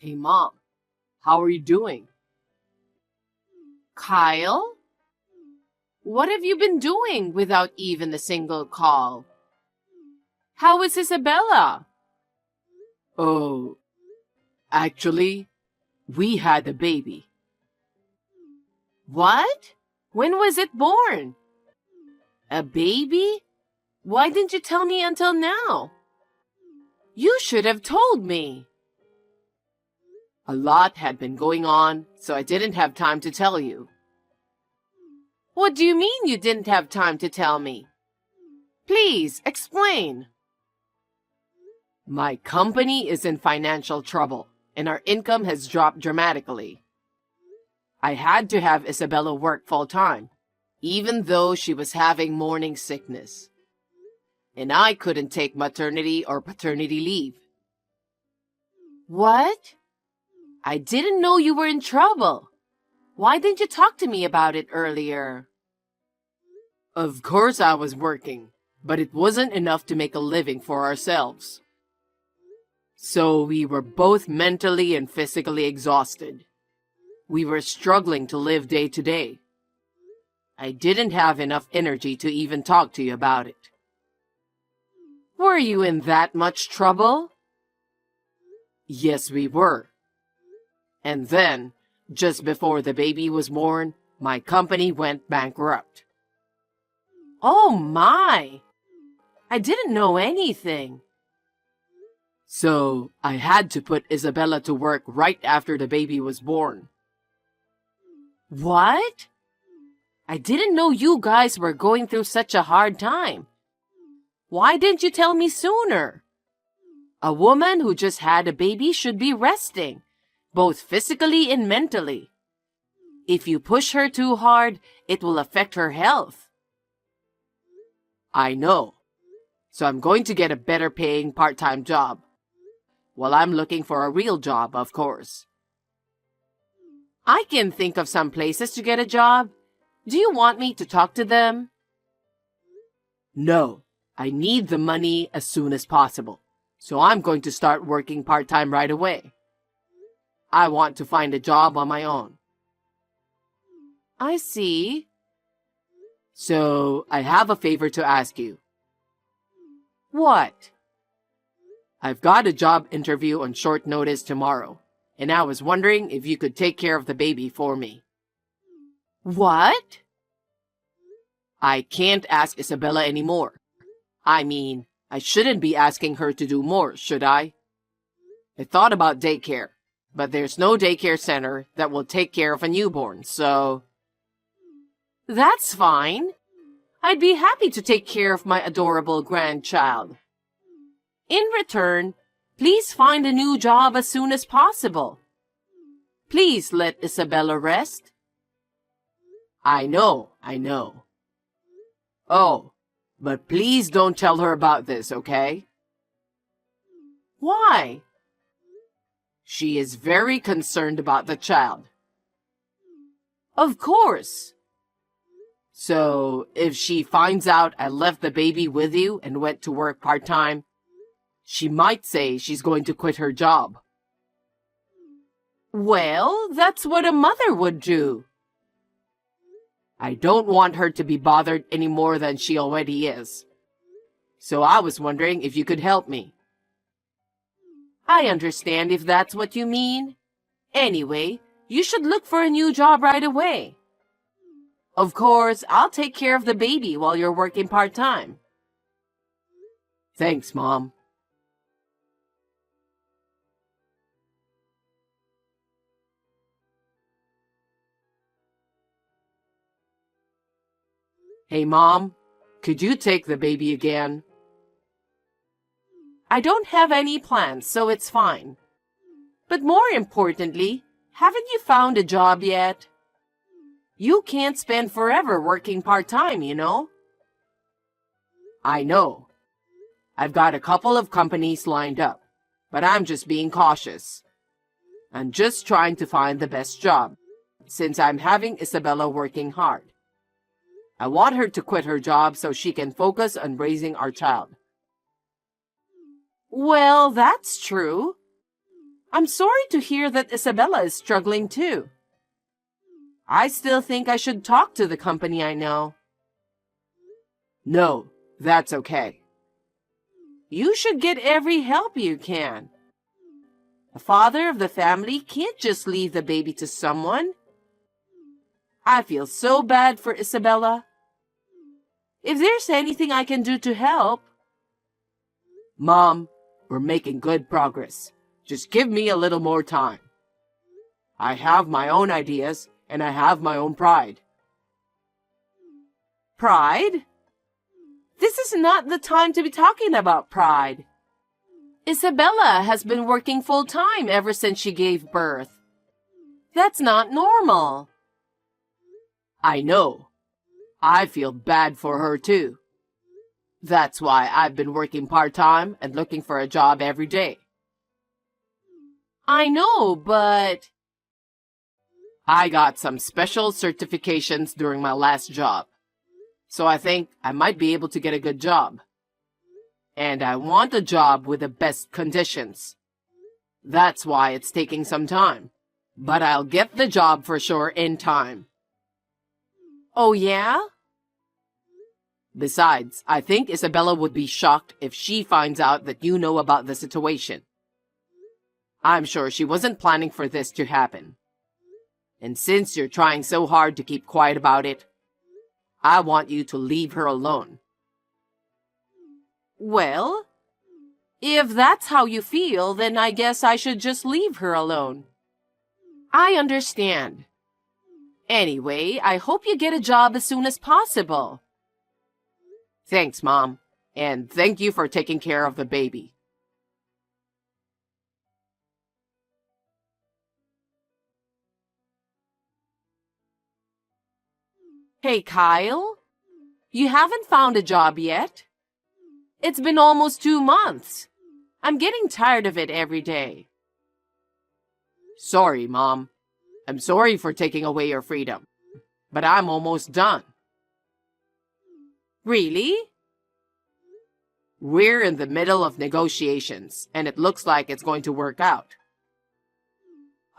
Hey, Mom, how are you doing? Kyle? What have you been doing without even a single call? How is Isabella? Oh, actually, we had a baby. What? When was it born? A baby? Why didn't you tell me until now? You should have told me. A lot had been going on, so I didn't have time to tell you. What do you mean you didn't have time to tell me? Please, explain. My company is in financial trouble, and our income has dropped dramatically. I had to have Isabella work full-time, even though she was having morning sickness. And I couldn't take maternity or paternity leave. What? I didn't know you were in trouble. Why didn't you talk to me about it earlier? Of course I was working, but it wasn't enough to make a living for ourselves. So we were both mentally and physically exhausted. We were struggling to live day to day. I didn't have enough energy to even talk to you about it. Were you in that much trouble? Yes, we were. And then, just before the baby was born, my company went bankrupt. Oh my! I didn't know anything. So I had to put Isabella to work right after the baby was born. What? I didn't know you guys were going through such a hard time. Why didn't you tell me sooner? A woman who just had a baby should be resting, both physically and mentally. If you push her too hard, it will affect her health. I know. So I'm going to get a better paying part-time job. Well, I'm looking for a real job, of course. I can think of some places to get a job. Do you want me to talk to them? No, I need the money as soon as possible. So I'm going to start working part-time right away. I want to find a job on my own. I see. So I have a favor to ask you. What? I've got a job interview on short notice tomorrow, and I was wondering if you could take care of the baby for me. What? I can't ask Isabella anymore. I mean, I shouldn't be asking her to do more, should I? I thought about daycare, but there's no daycare center that will take care of a newborn, so... That's fine. I'd be happy to take care of my adorable grandchild. In return, please find a new job as soon as possible. Please let Isabella rest. I know. Oh, but please don't tell her about this, okay? Why? She is very concerned about the child. Of course. So, if she finds out I left the baby with you and went to work part-time, she might say she's going to quit her job. Well, that's what a mother would do. I don't want her to be bothered any more than she already is. So I was wondering if you could help me. I understand if that's what you mean. Anyway, you should look for a new job right away. Of course, I'll take care of the baby while you're working part-time. Thanks, Mom. Hey, Mom, could you take the baby again? I don't have any plans, so it's fine. But more importantly, haven't you found a job yet? You can't spend forever working part-time, you know? I know. I've got a couple of companies lined up, but I'm just being cautious. I'm just trying to find the best job, since I'm having Isabella working hard. I want her to quit her job so she can focus on raising our child. Well, that's true. I'm sorry to hear that Isabella is struggling too. I still think I should talk to the company I know. No, that's okay. You should get every help you can. The father of the family can't just leave the baby to someone. I feel so bad for Isabella. If there's anything I can do to help... Mom, we're making good progress. Just give me a little more time. I have my own ideas, and I have my own pride. Pride? This is not the time to be talking about pride. Isabella has been working full-time ever since she gave birth. That's not normal. I know. I feel bad for her too. That's why I've been working part-time and looking for a job every day. I know, but... I got some special certifications during my last job. So I think I might be able to get a good job. And I want a job with the best conditions. That's why it's taking some time. But I'll get the job for sure in time. Oh, yeah? Besides, I think Isabella would be shocked if she finds out that you know about the situation. I'm sure she wasn't planning for this to happen. And since you're trying so hard to keep quiet about it, I want you to leave her alone. Well, if that's how you feel, then I guess I should just leave her alone. I understand. Anyway, I hope you get a job as soon as possible. Thanks, Mom. And thank you for taking care of the baby. Hey, Kyle? You haven't found a job yet? It's been almost 2 months. I'm getting tired of it every day. Sorry, Mom. I'm sorry for taking away your freedom. But I'm almost done. Really? We're in the middle of negotiations, and it looks like it's going to work out.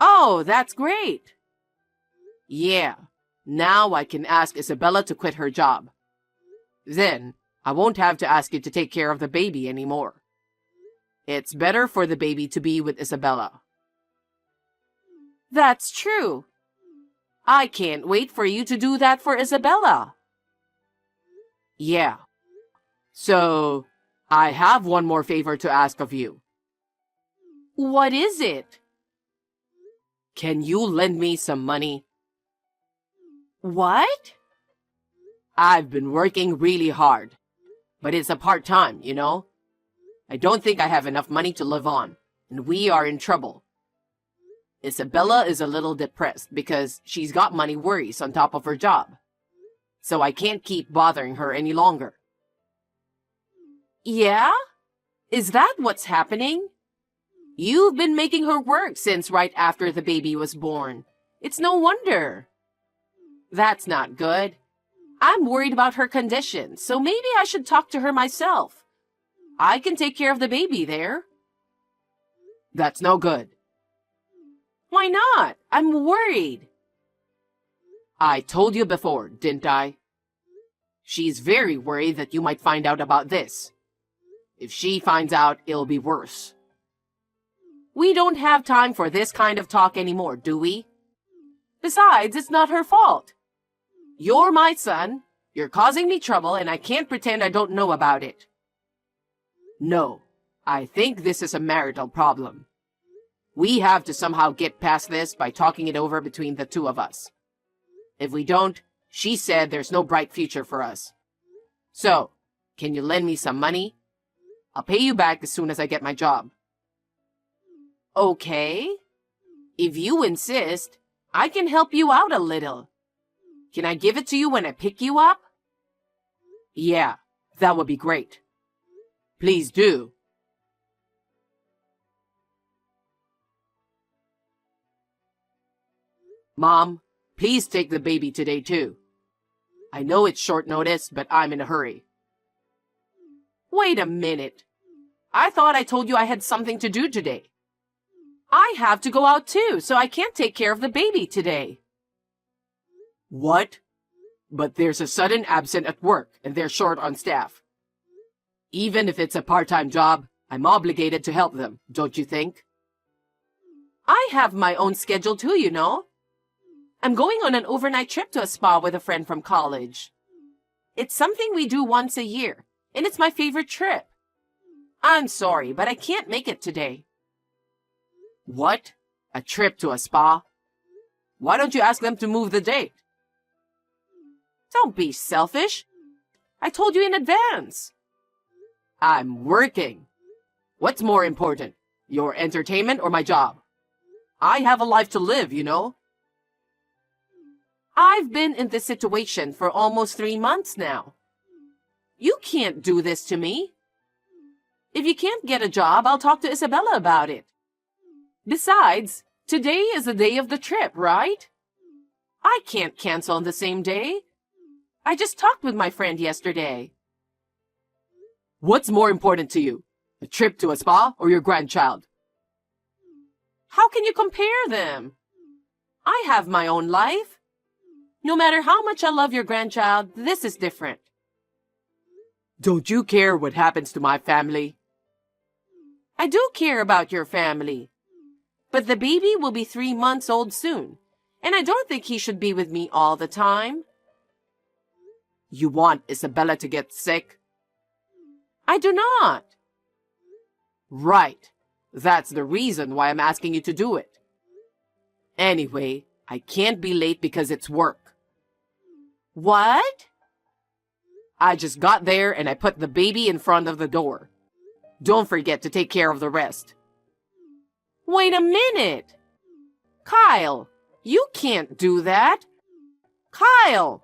Oh, that's great. Yeah. Now I can ask Isabella to quit her job. Then, I won't have to ask you to take care of the baby anymore. It's better for the baby to be with Isabella. That's true. I can't wait for you to do that for Isabella. Yeah. So, I have one more favor to ask of you. What is it? Can you lend me some money? What? I've been working really hard, but it's a part-time, you know? I don't think I have enough money to live on, and we are in trouble. Isabella is a little depressed because she's got money worries on top of her job. So I can't keep bothering her any longer. Yeah? Is that what's happening? You've been making her work since right after the baby was born. It's no wonder. That's not good. I'm worried about her condition, so maybe I should talk to her myself. I can take care of the baby there. That's no good. Why not? I'm worried. I told you before, didn't I? She's very worried that you might find out about this. If she finds out, it'll be worse. We don't have time for this kind of talk anymore, do we? Besides, it's not her fault. You're my son, you're causing me trouble, and I can't pretend I don't know about it. No, I think this is a marital problem. We have to somehow get past this by talking it over between the two of us. If we don't, she said there's no bright future for us. So, can you lend me some money? I'll pay you back as soon as I get my job. Okay. If you insist, I can help you out a little. Can I give it to you when I pick you up? Yeah, that would be great. Please do. Mom, please take the baby today too. I know it's short notice, but I'm in a hurry. Wait a minute. I thought I told you I had something to do today. I I have to go out too, so I can't take care of the baby today. What? But there's a sudden absent at work and they're short on staff. Even if it's a part-time job, I'm obligated to help them, don't you think? I have my own schedule too, you know. I'm going on an overnight trip to a spa with a friend from college. It's something we do once a year, and it's my favorite trip. I'm sorry, but I can't make it today. What? A trip to a spa? Why don't you ask them to move the date? Don't be selfish. I told you in advance. I'm working. What's more important, your entertainment or my job? I have a life to live, you know. I've been in this situation for almost 3 months now. You can't do this to me. If you can't get a job, I'll talk to Isabella about it. Besides, today is the day of the trip, right? I can't cancel on the same day. I just talked with my friend yesterday. What's more important to you, a trip to a spa or your grandchild? How can you compare them? I have my own life. No matter how much I love your grandchild, this is different. Don't you care what happens to my family? I do care about your family. But the baby will be 3 months old soon, and I don't think he should be with me all the time. You want Isabella to get sick? I do not. Right. That's the reason why I'm asking you to do it. Anyway, I can't be late because it's work. What? I just got there and I put the baby in front of the door. Don't forget to take care of the rest. Wait a minute. Kyle, you can't do that. Kyle!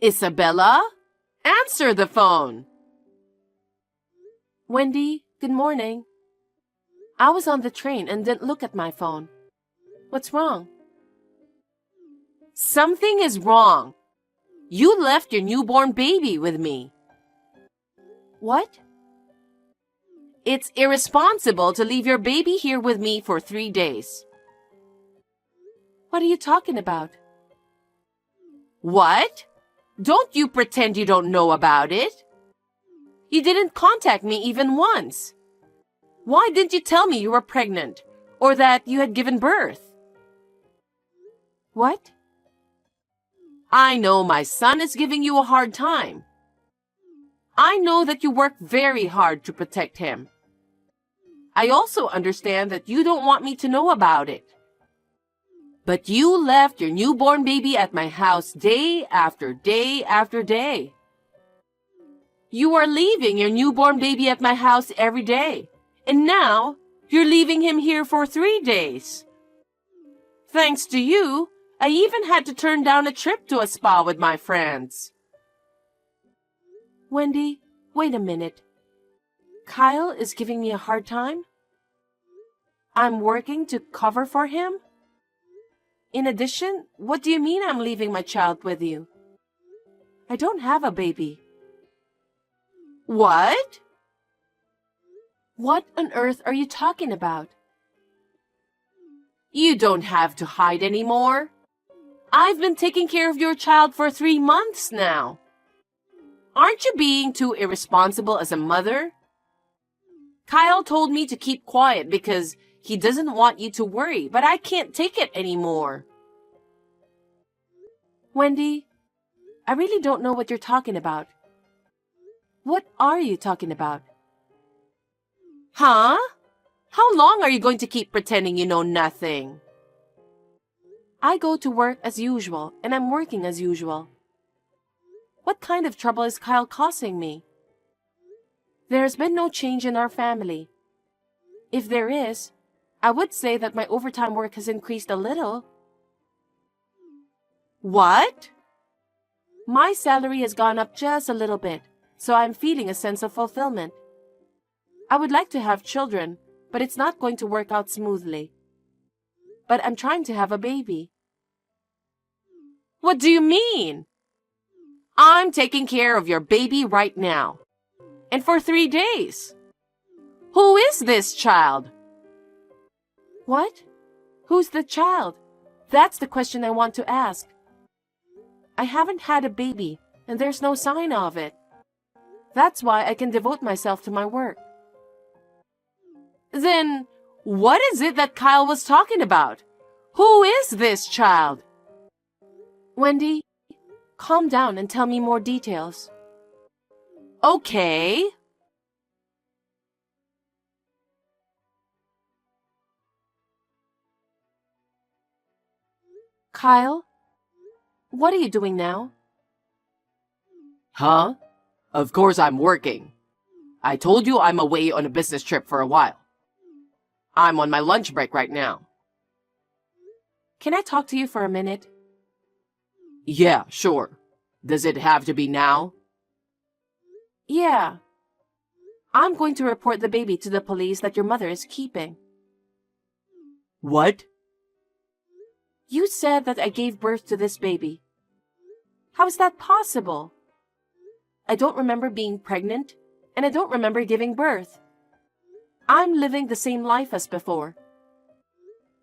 Isabella? Answer the phone. Wendy, good morning. I was on the train and didn't look at my phone. What's wrong? Something is wrong. You left your newborn baby with me. What? It's irresponsible to leave your baby here with me for 3 days. What are you talking about? What? Don't you pretend you don't know about it. You didn't contact me even once. Why didn't you tell me you were pregnant or that you had given birth? What? I know my son is giving you a hard time. I know that you work very hard to protect him. I also understand that you don't want me to know about it. But you left your newborn baby at my house day after day after day. You are leaving your newborn baby at my house every day, and now you're leaving him here for 3 days. Thanks to you, I even had to turn down a trip to a spa with my friends. Wendy, wait a minute. Kyle is giving me a hard time? I'm working to cover for him? In addition, what do you mean I'm leaving my child with you? I don't have a baby. What? What on earth are you talking about? You don't have to hide anymore. I've been taking care of your child for 3 months now. Aren't you being too irresponsible as a mother? Kyle told me to keep quiet because he doesn't want you to worry, but I can't take it anymore. Wendy, I really don't know what you're talking about. What are you talking about? Huh? How long are you going to keep pretending you know nothing? I go to work as usual, and I'm working as usual. What kind of trouble is Kyle causing me? There's been no change in our family. If there is, I would say that my overtime work has increased a little. What? My salary has gone up just a little bit, so I'm feeling a sense of fulfillment. I would like to have children, but it's not going to work out smoothly. But I'm trying to have a baby. What do you mean? I'm taking care of your baby right now. And for 3 days. Who is this child? What? Who's the child? That's the question I want to ask. I haven't had a baby, and there's no sign of it. That's why I can devote myself to my work. Then, what is it that Kyle was talking about? Who is this child? Wendy, calm down and tell me more details. Okay. Kyle, what are you doing now? Huh? Of course I'm working. I told you I'm away on a business trip for a while. I'm on my lunch break right now. Can I talk to you for a minute? Yeah, sure. Does it have to be now? Yeah. I'm going to report the baby to the police that your mother is keeping. What? You said that I gave birth to this baby. How is that possible? I don't remember being pregnant, and I don't remember giving birth. I'm living the same life as before.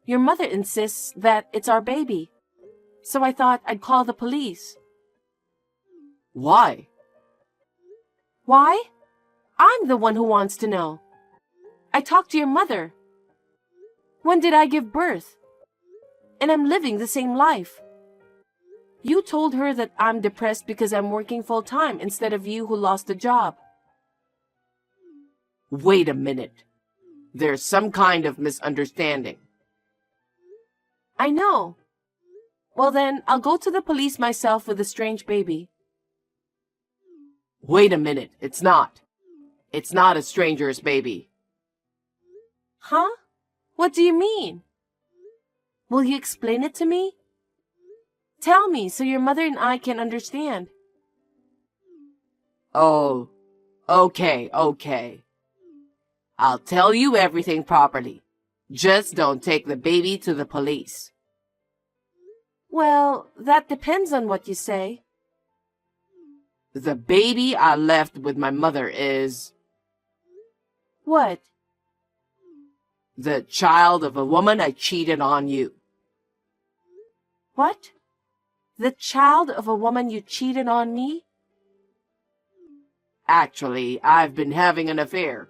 Your mother insists that it's our baby, so I thought I'd call the police. Why? Why? I'm the one who wants to know. I talked to your mother. When did I give birth? And I'm living the same life. You told her that I'm depressed because I'm working full-time instead of you who lost a job. Wait a minute. There's some kind of misunderstanding. I know. Well then, I'll go to the police myself with the strange baby. Wait a minute. It's not. It's not a stranger's baby. Huh? What do you mean? Will you explain it to me? Tell me so your mother and I can understand. Oh, okay. I'll tell you everything properly. Just don't take the baby to the police. Well, that depends on what you say. The baby I left with my mother is What? the child of a woman I cheated on you. What? The child of a woman you cheated on me? Actually, I've been having an affair.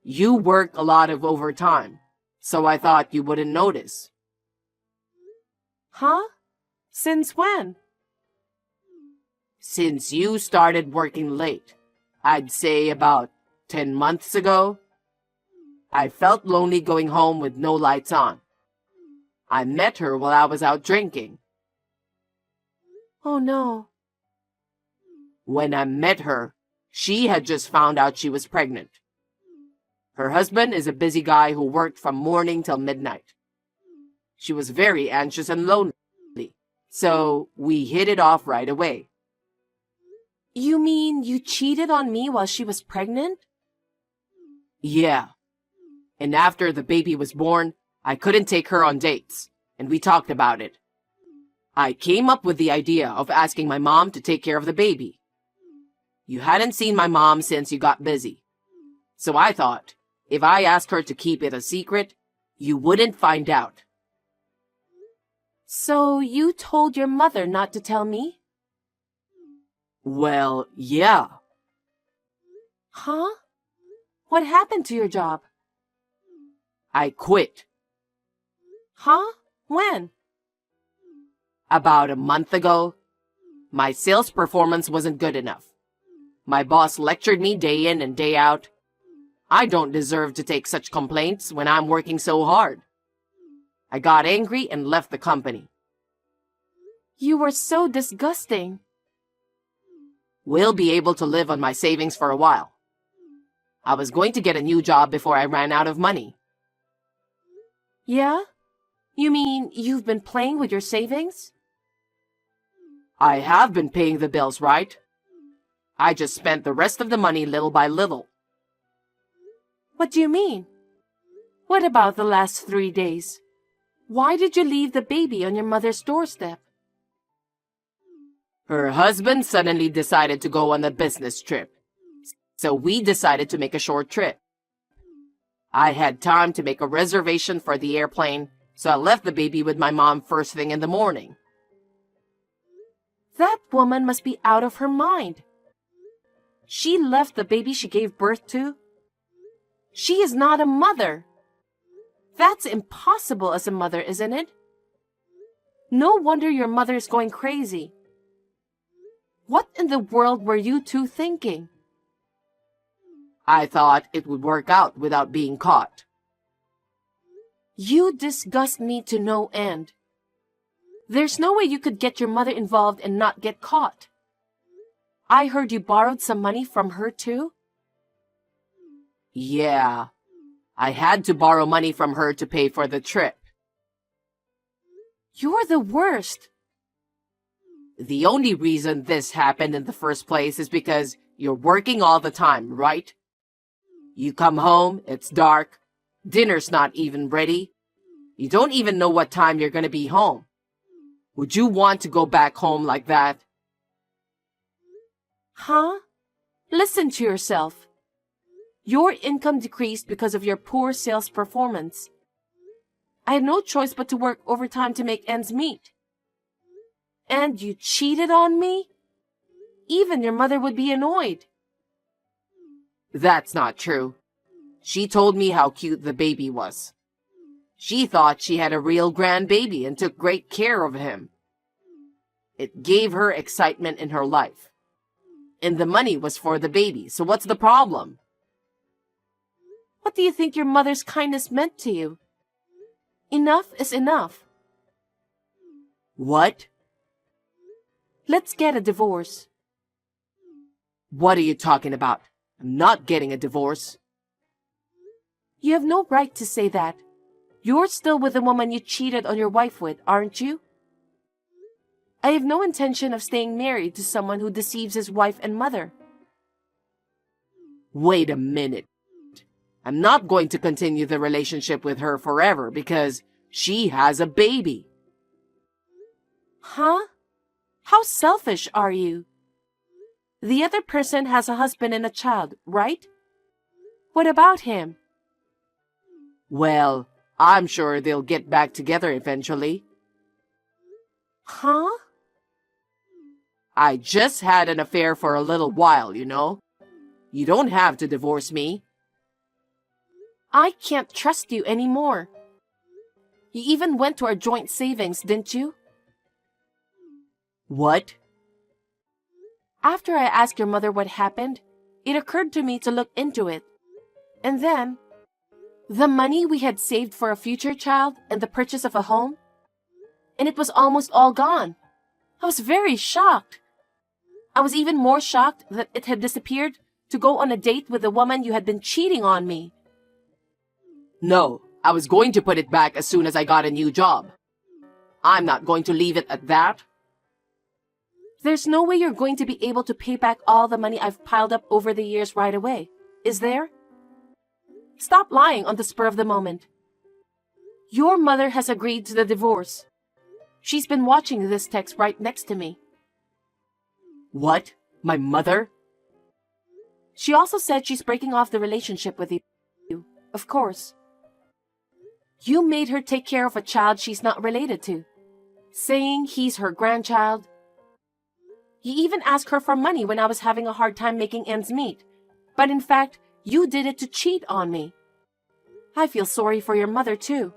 You work a lot of overtime, so I thought you wouldn't notice. Huh? Since when? Since you started working late, I'd say about 10 months ago, I felt lonely going home with no lights on. I met her while I was out drinking. Oh no. When I met her, she had just found out she was pregnant. Her husband is a busy guy who worked from morning till midnight. She was very anxious and lonely, so we hit it off right away. You mean you cheated on me while she was pregnant? Yeah. And after the baby was born, I couldn't take her on dates, and we talked about it. I came up with the idea of asking my mom to take care of the baby. You hadn't seen my mom since you got busy. So I thought, if I asked her to keep it a secret, you wouldn't find out. So you told your mother not to tell me? Well, yeah. Huh? What happened to your job? I quit. Huh? When? About a month ago. My sales performance wasn't good enough. My boss lectured me day in and day out. I don't deserve to take such complaints when I'm working so hard. I got angry and left the company. You were so disgusting. We'll be able to live on my savings for a while. I was going to get a new job before I ran out of money. Yeah? You mean you've been playing with your savings? I have been paying the bills, right? I just spent the rest of the money little by little. What do you mean? What about the last 3 days? Why did you leave the baby on your mother's doorstep? Her husband suddenly decided to go on a business trip, so we decided to make a short trip. I had time to make a reservation for the airplane, so I left the baby with my mom first thing in the morning. That woman must be out of her mind. She left the baby she gave birth to. She is not a mother. That's impossible as a mother, isn't it? No wonder your mother is going crazy. What in the world were you two thinking? I thought it would work out without being caught. You disgust me to no end. There's no way you could get your mother involved and not get caught. I heard you borrowed some money from her too? Yeah, I had to borrow money from her to pay for the trip. You're the worst. The only reason this happened in the first place is because you're working all the time, right? You come home, it's dark, dinner's not even ready. You don't even know what time you're gonna be home. Would you want to go back home like that? Huh? Listen to yourself. Your income decreased because of your poor sales performance. I had no choice but to work overtime to make ends meet. And you cheated on me? Even your mother would be annoyed. That's not true. She told me how cute the baby was. She thought she had a real grandbaby and took great care of him. It gave her excitement in her life. And the money was for the baby, so what's the problem? What do you think your mother's kindness meant to you? Enough is enough. What? Let's get a divorce. What are you talking about? I'm not getting a divorce. You have no right to say that. You're still with the woman you cheated on your wife with, aren't you? I have no intention of staying married to someone who deceives his wife and mother. Wait a minute. I'm not going to continue the relationship with her forever because she has a baby. Huh? How selfish are you? The other person has a husband and a child, right? What about him? Well, I'm sure they'll get back together eventually. Huh? I just had an affair for a little while, you know. You don't have to divorce me. I can't trust you anymore. You even went to our joint savings, didn't you? What? After I asked your mother what happened, it occurred to me to look into it. And then, the money we had saved for a future child and the purchase of a home, and it was almost all gone. I was very shocked. I was even more shocked that it had disappeared to go on a date with the woman you had been cheating on me. No, I was going to put it back as soon as I got a new job. I'm not going to leave it at that. There's no way you're going to be able to pay back all the money I've piled up over the years right away, is there? Stop lying on the spur of the moment. Your mother has agreed to the divorce. She's been watching this text right next to me. What? My mother? She also said she's breaking off the relationship with you. Of course. You made her take care of a child she's not related to, saying he's her grandchild. You even asked her for money when I was having a hard time making ends meet. But in fact, you did it to cheat on me. I feel sorry for your mother, too.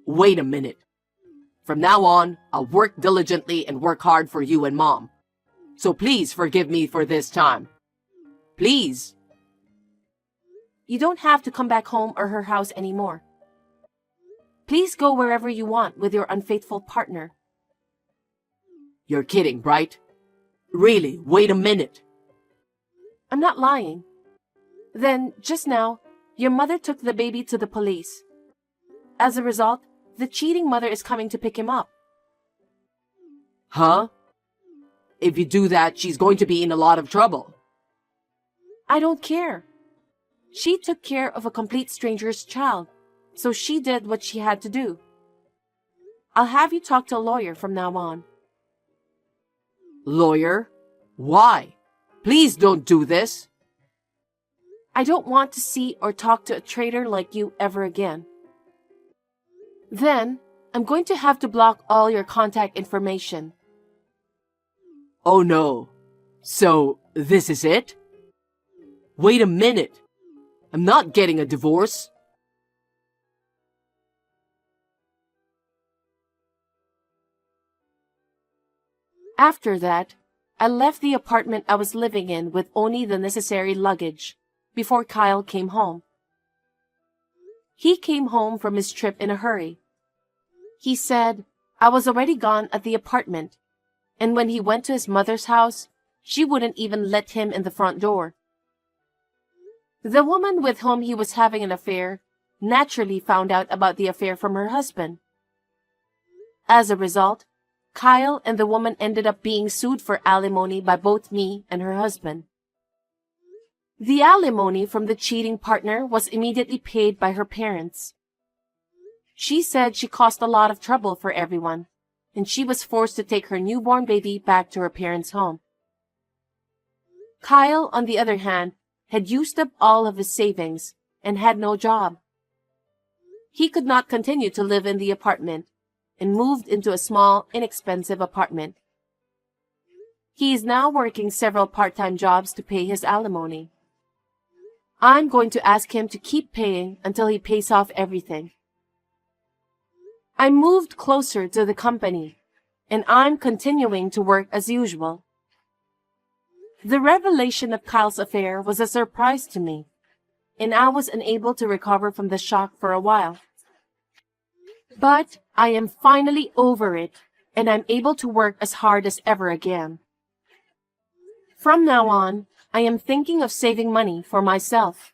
Wait a minute. From now on, I'll work diligently and work hard for you and Mom. So please forgive me for this time. Please. You don't have to come back home or her house anymore. Please go wherever you want with your unfaithful partner. You're kidding, right? Really, wait a minute. I'm not lying. Then, just now, your mother took the baby to the police. As a result, the cheating mother is coming to pick him up. Huh? If you do that, she's going to be in a lot of trouble. I don't care. She took care of a complete stranger's child, so she did what she had to do. I'll have you talk to a lawyer from now on. Lawyer? Why? Please don't do this. I don't want to see or talk to a traitor like you ever again. Then, I'm going to have to block all your contact information. Oh no. So, this is it? Wait a minute. I'm not getting a divorce. After that, I left the apartment I was living in with only the necessary luggage before Kyle came home. He came home from his trip in a hurry. He said I was already gone at the apartment, and when he went to his mother's house, she wouldn't even let him in the front door. The woman with whom he was having an affair naturally found out about the affair from her husband. As a result, Kyle and the woman ended up being sued for alimony by both me and her husband. The alimony from the cheating partner was immediately paid by her parents. She said she caused a lot of trouble for everyone, and she was forced to take her newborn baby back to her parents' home. Kyle, on the other hand, had used up all of his savings and had no job. He could not continue to live in the apartment and moved into a small, inexpensive apartment. He is now working several part-time jobs to pay his alimony. I'm going to ask him to keep paying until he pays off everything. I moved closer to the company, and I'm continuing to work as usual. The revelation of Kyle's affair was a surprise to me, and I was unable to recover from the shock for a while. But I am finally over it, and I'm able to work as hard as ever again. From now on, I am thinking of saving money for myself.